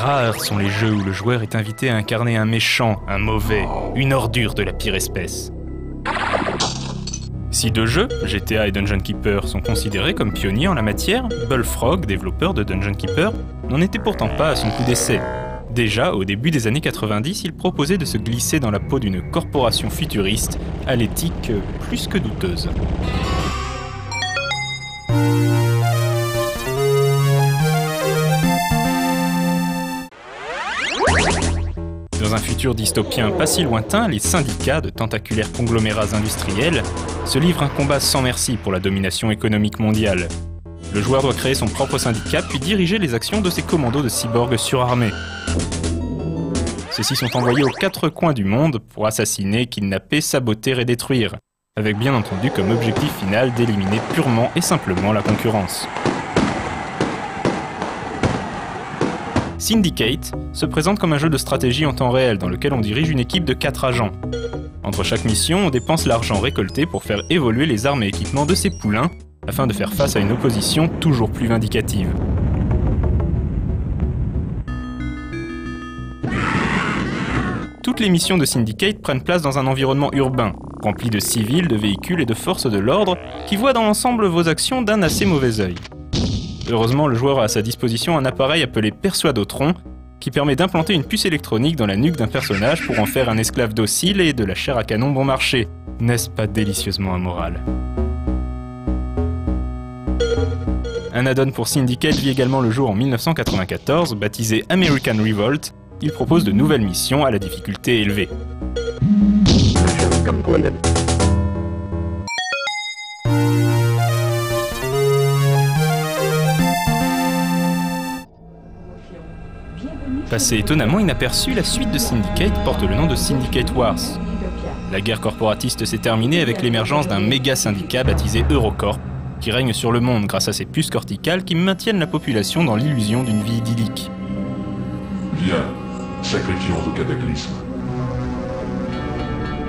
Rares sont les jeux où le joueur est invité à incarner un méchant, un mauvais, une ordure de la pire espèce. Si deux jeux, GTA et Dungeon Keeper, sont considérés comme pionniers en la matière, Bullfrog, développeur de Dungeon Keeper, n'en était pourtant pas à son coup d'essai. Déjà, au début des années 90, il proposait de se glisser dans la peau d'une corporation futuriste à l'éthique plus que douteuse. Dans un futur dystopien pas si lointain, les syndicats de tentaculaires conglomérats industriels se livrent un combat sans merci pour la domination économique mondiale. Le joueur doit créer son propre syndicat puis diriger les actions de ses commandos de cyborgs surarmés. Ceux-ci sont envoyés aux quatre coins du monde pour assassiner, kidnapper, saboter et détruire, avec bien entendu comme objectif final d'éliminer purement et simplement la concurrence. Syndicate se présente comme un jeu de stratégie en temps réel dans lequel on dirige une équipe de 4 agents. Entre chaque mission, on dépense l'argent récolté pour faire évoluer les armes et équipements de ses poulains afin de faire face à une opposition toujours plus vindicative. Toutes les missions de Syndicate prennent place dans un environnement urbain, rempli de civils, de véhicules et de forces de l'ordre qui voient dans l'ensemble vos actions d'un assez mauvais œil. Heureusement, le joueur a à sa disposition un appareil appelé Persuadotron qui permet d'implanter une puce électronique dans la nuque d'un personnage pour en faire un esclave docile et de la chair à canon bon marché. N'est-ce pas délicieusement immoral ? Un add-on pour Syndicate vit également le jour en 1994, baptisé American Revolt. Il propose de nouvelles missions à la difficulté élevée. Passé étonnamment inaperçu, la suite de Syndicate porte le nom de Syndicate Wars. La guerre corporatiste s'est terminée avec l'émergence d'un méga syndicat baptisé Eurocorp, qui règne sur le monde grâce à ses puces corticales qui maintiennent la population dans l'illusion d'une vie idyllique. Viens, sacrifions au cataclysme.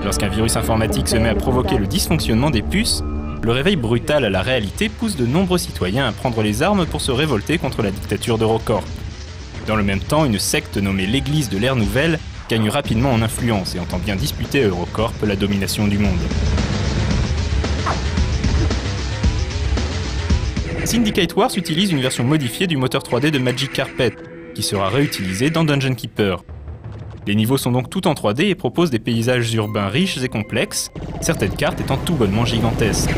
Lorsqu'un virus informatique se met à provoquer le dysfonctionnement des puces, le réveil brutal à la réalité pousse de nombreux citoyens à prendre les armes pour se révolter contre la dictature d'Eurocorp. Dans le même temps, une secte nommée l'Église de l'Ère Nouvelle gagne rapidement en influence et entend bien disputer à Eurocorp la domination du monde. Syndicate Wars utilise une version modifiée du moteur 3D de Magic Carpet, qui sera réutilisé dans Dungeon Keeper. Les niveaux sont donc tout en 3D et proposent des paysages urbains riches et complexes, certaines cartes étant tout bonnement gigantesques.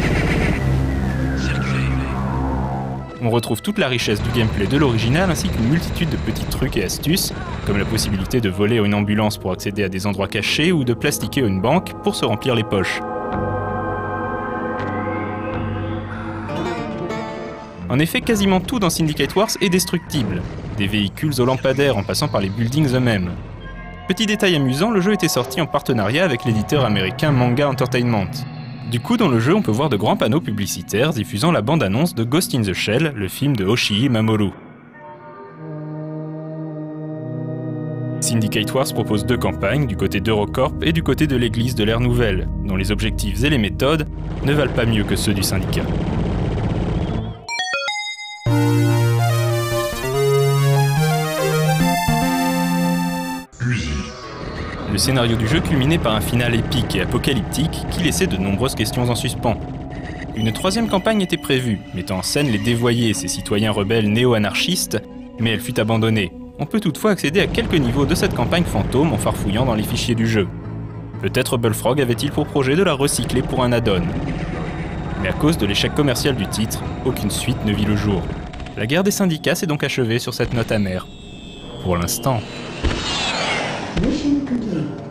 On retrouve toute la richesse du gameplay de l'original ainsi qu'une multitude de petits trucs et astuces, comme la possibilité de voler une ambulance pour accéder à des endroits cachés ou de plastiquer une banque pour se remplir les poches. En effet, quasiment tout dans Syndicate Wars est destructible, des véhicules aux lampadaires en passant par les buildings eux-mêmes. Petit détail amusant, le jeu était sorti en partenariat avec l'éditeur américain Manga Entertainment. Du coup, dans le jeu, on peut voir de grands panneaux publicitaires diffusant la bande-annonce de Ghost in the Shell, le film de Hoshii Mamoru. Syndicate Wars propose 2 campagnes, du côté d'Eurocorp et du côté de l'Église de l'Ère Nouvelle, dont les objectifs et les méthodes ne valent pas mieux que ceux du syndicat. Le scénario du jeu culminait par un final épique et apocalyptique qui laissait de nombreuses questions en suspens. Une 3e campagne était prévue, mettant en scène les dévoyés et ces citoyens rebelles néo-anarchistes, mais elle fut abandonnée. On peut toutefois accéder à quelques niveaux de cette campagne fantôme en farfouillant dans les fichiers du jeu. Peut-être Bullfrog avait-il pour projet de la recycler pour un add-on. Mais à cause de l'échec commercial du titre, aucune suite ne vit le jour. La guerre des syndicats s'est donc achevée sur cette note amère. Pour l'instant. Mission complete.